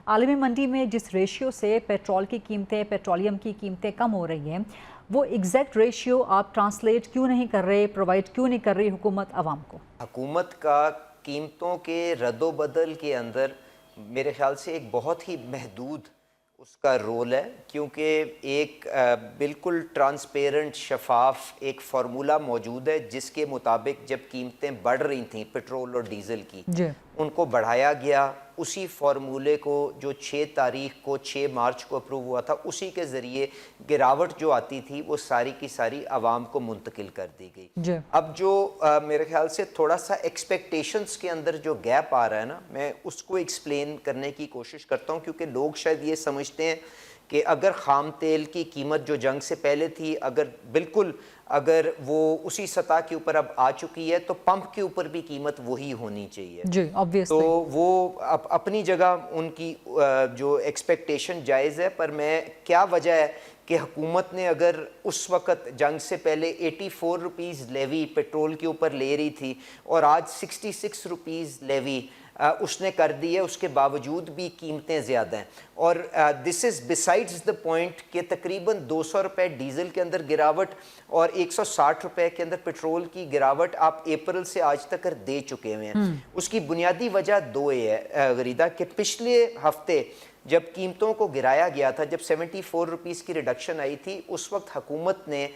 عالمی منڈی میں جس ریشیو سے پیٹرول کی قیمتیں، پیٹرولیم کی قیمتیں کم ہو رہی ہیں، وہ ایگزیکٹ ریشیو آپ ٹرانسلیٹ کیوں نہیں کر رہے، پرووائڈ کیوں نہیں کر رہی حکومت عوام کو؟ حکومت کا قیمتوں کے رد و بدل کے اندر میرے خیال سے ایک بہت ہی محدود اس کا رول ہے، کیونکہ ایک بالکل ٹرانسپیرنٹ شفاف ایک فارمولا موجود ہے جس کے مطابق جب قیمتیں بڑھ رہی تھیں پیٹرول اور ڈیزل کی ان کو بڑھایا گیا، اسی فارمولے کو جو 6 مارچ کو اپروو ہوا تھا اسی کے ذریعے گراوٹ جو آتی تھی وہ ساری کی ساری عوام کو منتقل کر دی گئی۔ اب جو میرے خیال سے تھوڑا سا ایکسپیکٹیشنز کے اندر جو گیپ آ رہا ہے نا، میں اس کو ایکسپلین کرنے کی کوشش کرتا ہوں، کیونکہ لوگ شاید یہ سمجھتے ہیں کہ اگر خام تیل کی قیمت جو جنگ سے پہلے تھی اگر وہ اسی سطح کے اوپر اب آ چکی ہے تو پمپ کے اوپر بھی قیمت وہی ہونی چاہیے۔ تو وہ اپنی جگہ ان کی جو ایکسپیکٹیشن جائز ہے، پر میں کیا وجہ ہے کہ حکومت نے اگر اس وقت جنگ سے پہلے 84 روپیز لیوی پیٹرول کے اوپر لے رہی تھی اور آج 66 روپیز لیوی اس نے کر دی ہے، اس کے باوجود بھی قیمتیں زیادہ ہیں، اور دس از بسائڈز دا پوائنٹ کہ تقریباً 200 روپے ڈیزل کے اندر گراوٹ اور 160 روپے کے اندر پیٹرول کی گراوٹ آپ اپریل سے آج تک دے چکے ہوئے ہیں۔ اس کی بنیادی وجہ دو ہے غریدہ، کہ پچھلے ہفتے جب قیمتوں کو گرایا گیا تھا، جب 74 روپیز کی ریڈکشن آئی تھی، اس وقت حکومت نے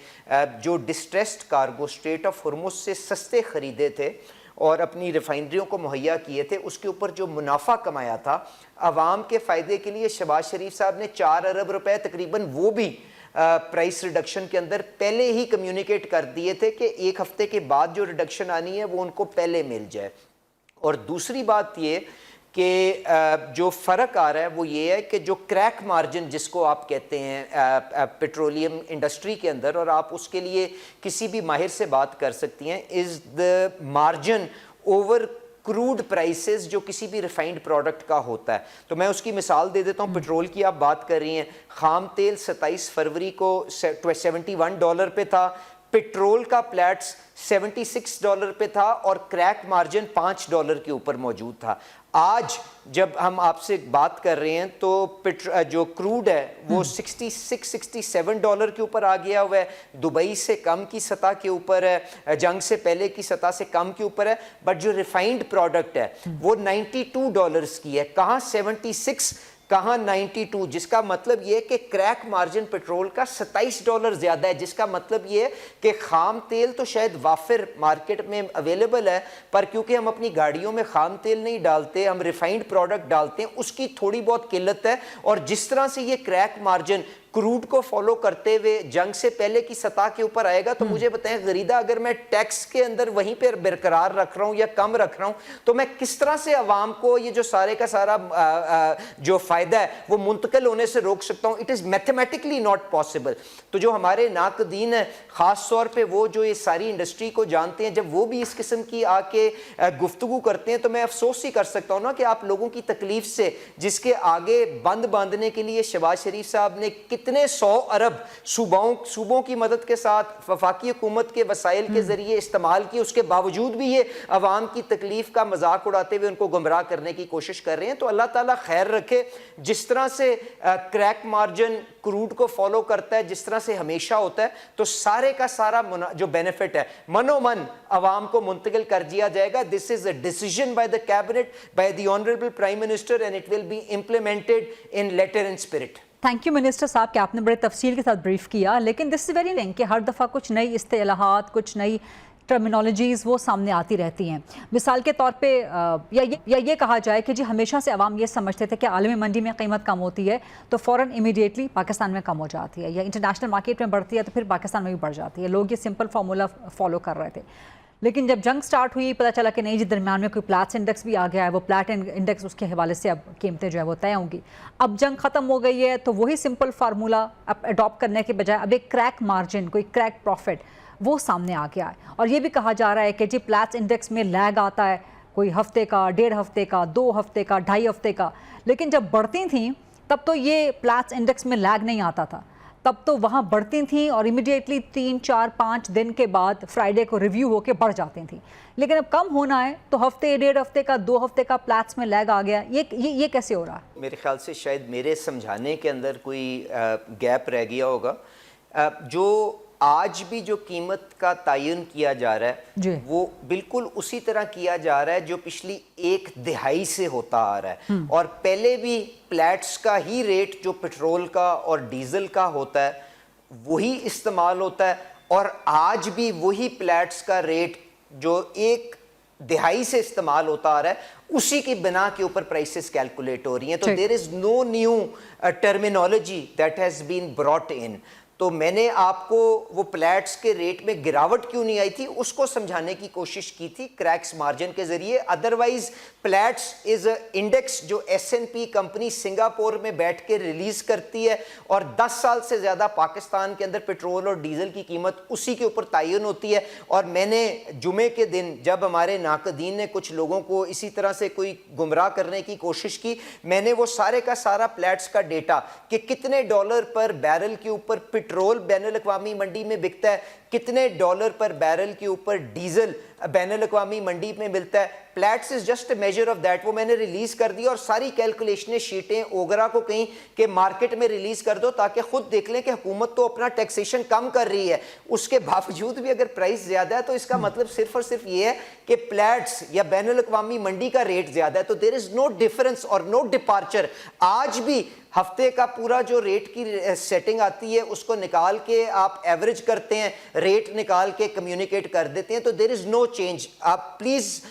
جو distressed cargo strait of Hormuz سے سستے خریدے تھے اور اپنی ریفائنریوں کو مہیا کیے تھے، اس کے اوپر جو منافع کمایا تھا عوام کے فائدے کے لیے شہباز شریف صاحب نے 4 ارب روپے تقریباً وہ بھی پرائس ریڈکشن کے اندر پہلے ہی کمیونیکیٹ کر دیے تھے کہ ایک ہفتے کے بعد جو ریڈکشن آنی ہے وہ ان کو پہلے مل جائے۔ اور دوسری بات یہ کہ جو فرق آ رہا ہے وہ یہ ہے کہ جو کریک مارجن جس کو آپ کہتے ہیں پیٹرولیم انڈسٹری کے اندر، اور آپ اس کے لیے کسی بھی ماہر سے بات کر سکتی ہیں، is the margin over crude prices جو کسی بھی ریفائنڈ پروڈکٹ کا ہوتا ہے۔ تو میں اس کی مثال دے دیتا ہوں، پیٹرول کی آپ بات کر رہی ہیں، خام تیل 27 فروری کو $71 پہ تھا، پیٹرول کا پلیٹس $76 پہ تھا اور کریک مارجن $5 کے اوپر موجود تھا۔ آج جب ہم آپ سے بات کر رہے ہیں تو جو کروڈ ہے وہ $66-67 کے اوپر آ گیا ہوا ہے، دبئی سے کم کی سطح کے اوپر ہے، جنگ سے پہلے کی سطح سے کم کے اوپر ہے، بٹ جو ریفائنڈ پروڈکٹ ہے وہ $92 کی ہے، کہاں 76 کہاں 92، جس کا مطلب یہ ہے کہ کریک مارجن پیٹرول کا $27 زیادہ ہے، جس کا مطلب یہ ہے کہ خام تیل تو شاید وافر مارکیٹ میں اویلیبل ہے، پر کیونکہ ہم اپنی گاڑیوں میں خام تیل نہیں ڈالتے، ہم ریفائنڈ پروڈکٹ ڈالتے ہیں، اس کی تھوڑی بہت قلت ہے۔ اور جس طرح سے یہ کریک مارجن کروڈ کو فالو کرتے ہوئے جنگ سے پہلے کی سطح کے اوپر آئے گا، تو مجھے بتائیں غریدہ، اگر میں ٹیکس کے اندر وہیں پہ برقرار رکھ رہا ہوں یا کم رکھ رہا ہوں تو میں کس طرح سے عوام کو یہ جو سارے کا سارا جو فائدہ ہے وہ منتقل ہونے سے روک سکتا ہوں؟ It is mathematically not possible. تو جو ہمارے ناقدین ہیں، خاص طور پہ وہ جو یہ ساری انڈسٹری کو جانتے ہیں، جب وہ بھی اس قسم کی آ کے گفتگو کرتے ہیں تو میں افسوس ہی کر سکتا ہوں نا کہ آپ لوگوں کی تکلیف سے، جس کے آگے بند باندھنے کے لیے شہباز شریف صاحب نے کتنے 100 ارب صوبوں کی مدد کے ساتھ وفاقی حکومت کے وسائل کے ذریعے استعمال کی، اس کے باوجود بھی یہ عوام کی تکلیف کا مذاق اڑاتے ہوئے ان کو گمراہ کرنے کی کوشش کر رہے ہیں۔ تو اللہ تعالیٰ خیر رکھے، جس طرح سے کریک مارجن کروڈ کو فالو کرتا ہے، جس طرح سے ہمیشہ ہوتا ہے، تو سارے کا سارا جو بینیفٹ ہے منو من عوام کو منتقل کر دیا جائے گا۔ This is a decision by the cabinet, by the honourable prime minister, and it will be implemented in letter and spirit. Thank you minister صاحب کہ آپ نے بڑے تفصیل کے ساتھ بریف کیا، لیکن دس از ویری لنک کہ ہر دفعہ کچھ نئی اصطلاحات، کچھ نئی ٹرمینالوجیز وہ سامنے آتی رہتی ہیں۔ مثال کے طور پہ یا یہ کہا جائے کہ جی ہمیشہ سے عوام یہ سمجھتے تھے کہ عالمی منڈی میں قیمت کم ہوتی ہے تو فوراً امیڈیٹلی پاکستان میں کم ہو جاتی ہے، یا انٹرنیشنل مارکیٹ میں بڑھتی ہے تو پھر پاکستان میں بھی بڑھ جاتی ہے۔ لوگ یہ سمپل فارمولا فالو کر رہے تھے، لیکن جب جنگ سٹارٹ ہوئی پتہ چلا کہ نہیں جی درمیان میں کوئی پلیٹس انڈیکس بھی آ گیا ہے، وہ پلیٹ انڈیکس اس کے حوالے سے اب قیمتیں جو ہے وہ طے ہوں گی۔ اب جنگ ختم ہو گئی ہے تو وہی سمپل فارمولا اب اڈاپٹ کرنے کے بجائے اب ایک کریک مارجن، کوئی کریک پروفٹ وہ سامنے آ گیا ہے، اور یہ بھی کہا جا رہا ہے کہ جی پلیٹس انڈیکس میں لیگ آتا ہے کوئی ہفتے کا، 1.5 ہفتے کا، 2 ہفتے کا، 2.5 ہفتے کا، لیکن جب بڑھتی تھیں تب تو یہ پلیٹس انڈیکس میں لیگ نہیں آتا تھا۔ तब तो वहाँ बढ़ती थीं और इमीडिएटली 3, 4, 5 दिन के बाद फ्राइडे को रिव्यू होके बढ़ जाती थी। लेकिन अब कम होना है तो हफ्ते, 1.5 हफ्ते का, 2 हफ्ते का प्लैट्स में लैग आ गया। ये कैसे हो रहा है? मेरे ख्याल से शायद मेरे समझाने के अंदर कोई गैप रह गया होगा। जो आज भी जो कीमत का तयन किया जा रहा जी। है वो बिल्कुल उसी तरह किया जा रहा है जो पिछली 1 दिहाई से होता आ रहा है। और पहले भी प्लैट्स का ही रेट जो पेट्रोल का और डीजल का होता है वही इस्तेमाल होता है, और आज भी वही प्लैट्स का रेट जो 1 दिहाई से इस्तेमाल होता आ रहा है उसी की बिना के ऊपर प्राइसेस कैलकुलेट हो रही हैं। तो there is no new terminology that has been brought in. तो मैंने आपको वो प्लैट्स के रेट में गिरावट क्यों नहीं आई थी उसको समझाने की कोशिश की थी क्रैक्स मार्जिन के जरिए। Otherwise plants is a index जो S&P कंपनी सिंगापुर में बैठ के रिलीज करती है, और 10 साल से ज़्यादा पाकिस्तान के अंदर पेट्रोल और डीजल की कीमत उसी के ऊपर तयन होती है। और मैंने जुमे के दिन जब हमारे नाकदीन ने कुछ लोगों को इसी तरह से कोई गुमराह करने की कोशिश की, मैंने वो सारे का सारा प्लैट्स का डेटा कि कितने डॉलर पर बैरल के ऊपर पेट्रोल बैनुल-अक़वामी मंडी में बिकता है, कितने डॉलर पर बैरल के ऊपर डीजल बैनुल-अक़वामी मंडी में मिलता है, plants is just measure of that, वो मैंने रिलीज कर दिया। और सारी कैलकुलेशनें शीटें ओगरा को कहीं कि मार्केट में रिलीज कर दो ताकि खुद देख लें कि हुकूमत तो अपना टैक्सेशन कम कर रही है, उसके बावजूद भी अगर प्राइस ज्यादा है तो इसका मतलब सिर्फ और सिर्फ ये है कि प्लैट्स या बैनुल-अक़वामी मंडी का रेट ज्यादा है। तो देयर इज नो डिफरेंस और नो डिपार्चर। आज भी हफ्ते का पूरा जो रेट की सेटिंग आती है उसको निकाल के आप एवरेज करते हैं, रेट निकाल के कम्युनिकेट कर देते हैं, तो देयर इज नो चेंज। आप please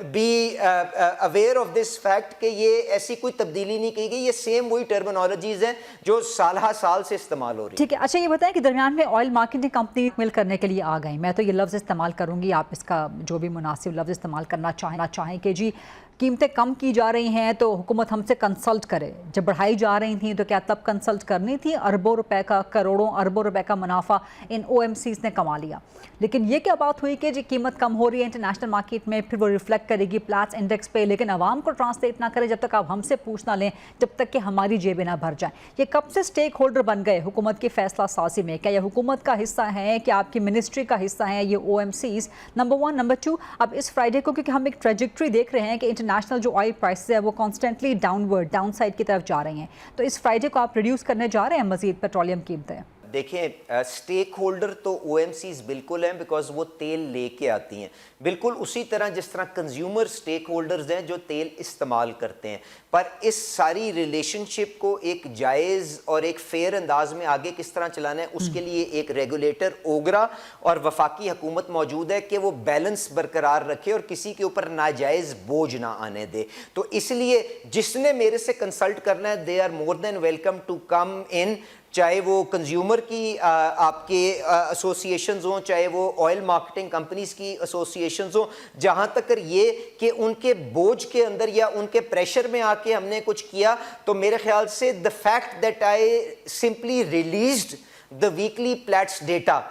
be aware of this fact कि ये ऐसी कोई तब्दीली नहीं की गई, ये सेम वही टर्मिनोलॉजीज हैं जो साल से इस्तेमाल हो रही है। ठीक है, अच्छा ये बताएं कि दरमियान में ऑयल मार्केटिंग कंपनी मिल करने के लिए आ गई। मैं तो ये लफ्ज़ इस्तेमाल करूंगी, आप इसका जो भी मुनासिब लफ्ज़ इस्तेमाल करना चाहें कि जी कीमतें कम की जा रही हैं तो हुकूमत हमसे कंसल्ट करे। जब बढ़ाई जा रही थी तो क्या तब कंसल्ट करनी थी? अरबों रुपए का, करोड़ों अरबों रुपए का मुनाफा इन OMCs ने कमा लिया। लेकिन ये क्या बात हुई कि जी कीमत कम हो रही है इंटरनेशनल मार्केट में, फिर वो रिफ्लेक्ट करेगी प्लैट्स इंडेक्स पे, लेकिन आवाम को ट्रांसलेट ना करे जब तक आप हमसे पूछ ना लें, जब तक कि हमारी जेबें ना भर जाएं। ये कब से स्टेक होल्डर बन गए हुकूमत की फैसला साजी में? क्या ये हुकूमत का हिस्सा है कि आपकी मिनिस्ट्री का हिस्सा है ये OMCs? नंबर 1। नंबर 2, अब इस फ्राइडे को क्योंकि हम एक ट्रेजेक्ट्री देख रहे हैं कि इंटरनेशनल जो ऑयल प्राइसेस है वो कॉन्स्टेंटली डाउन साइड की तरफ जा रही हैं, तो इस फ्राइडे को आप रिड्यूस करने जा रहे हैं मजीद पेट्रोलियम कीमतें? देखें, स्टेक होल्डर तो OMCs बिल्कुल हैं बिकॉज वो तेल लेके आती हैं, बिल्कुल उसी तरह जिस तरह कंज्यूमर स्टेक होल्डर्स हैं जो तेल इस्तेमाल करते हैं। पर इस सारी रिलेशनशिप को एक जायज़ और एक फेयर अंदाज में आगे किस तरह चलाना है उसके लिए एक रेगुलेटर ओगरा और वफाकी हुकूमत मौजूद है कि वो बैलेंस बरकरार रखे और किसी के ऊपर नाजायज़ बोझ ना आने दे। तो इसलिए जिसने मेरे से कंसल्ट करना है they are more than welcome to come in, चाहे वो कंज्यूमर की आपके एसोसिएशंस हों, चाहे वो ऑयल मार्केटिंग कंपनीज की एसोसिएशंस हों, जहाँ तक ये कि उनके बोझ के अंदर या उनके प्रेशर में आके हमने कुछ किया, तो मेरे ख्याल से the fact that I simply released the weekly plants data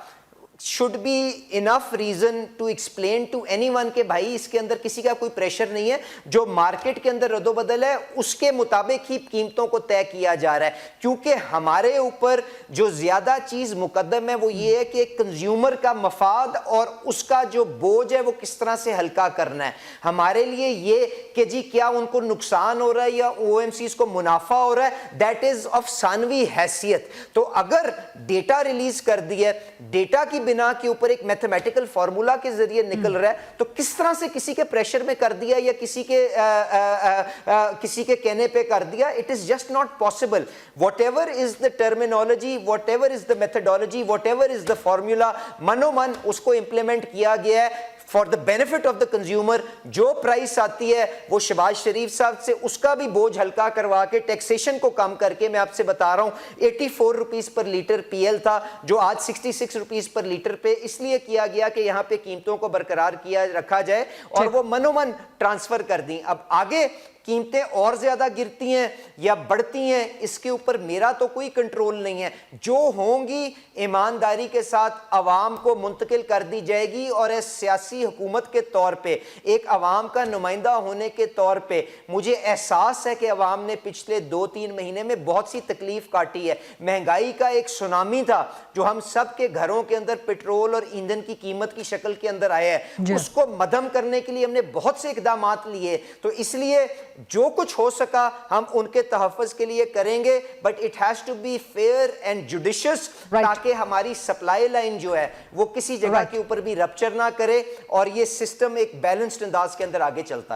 should be enough reason to explain to anyone कि भाई इसके अंदर किसी का कोई प्रेशर नहीं है, जो मार्केट के अंदर रद्दोबदल है उसके मुताबिक ही कीमतों को तय किया जा रहा है। क्योंकि हमारे ऊपर जो ज्यादा चीज मुकद्दम है वो ये है कि कंज्यूमर का मफाद और उसका जो बोझ है वो किस तरह से हल्का करना है। हमारे लिए ये कि जी क्या उनको नुकसान हो रहा है या OMCs को मुनाफा हो रहा है, दैट इज ऑफ सानवी हैसियत। तो अगर डेटा रिलीज कर दिया, डेटा की बिना के ऊपर एक मैथमेटिकल फार्मूला के जरिए निकल रहा है, तो किस तरह से किसी के प्रेशर में कर दिया या किसी के कहने पे कर दिया, it is just not possible. Whatever is the terminology, whatever is the methodology, whatever is the formula, मनोमन उसको इंप्लीमेंट किया गया है for the benefit of the consumer. जो प्राइस आती है वो शहबाज शरीफ साहब से उसका भी बोझ हल्का करवा के टैक्सेशन को कम करके, मैं आपसे बता रहा हूं 84 रुपीस पर लीटर PL था जो आज 66 रुपीस पर लीटर पे इसलिए किया गया कि यहां पे कीमतों को बरकरार किया रखा जाए और वो मनोमन ट्रांसफर कर दी। अब आगे कीमतें और ज़्यादा गिरती हैं या बढ़ती हैं, इसके ऊपर मेरा तो कोई कंट्रोल नहीं है। जो होंगी ईमानदारी के साथ अवाम को मुंतकिल कर दी जाएगी, और एक सियासी हुकूमत के तौर पे, एक अवाम का नुमाइंदा होने के तौर पे मुझे एहसास है कि अवाम ने पिछले 2-3 महीने में बहुत सी तकलीफ काटी है। महंगाई का एक सुनामी था जो हम सब के घरों के अंदर पेट्रोल और ईंधन की कीमत की शक्ल के अंदर आया है, उसको मदम करने के लिए हमने बहुत से इकदामात लिए। तो इसलिए जो कुछ हो सका हम उनके तहफ़्फ़ुज़ के लिए करेंगे, but it has to be fair and judicious, ताकि हमारी सप्लाई लाइन जो है वो किसी जगह के ऊपर भी रप्चर ना करे और ये सिस्टम एक बैलेंस्ड अंदाज के अंदर आगे चलता रहे।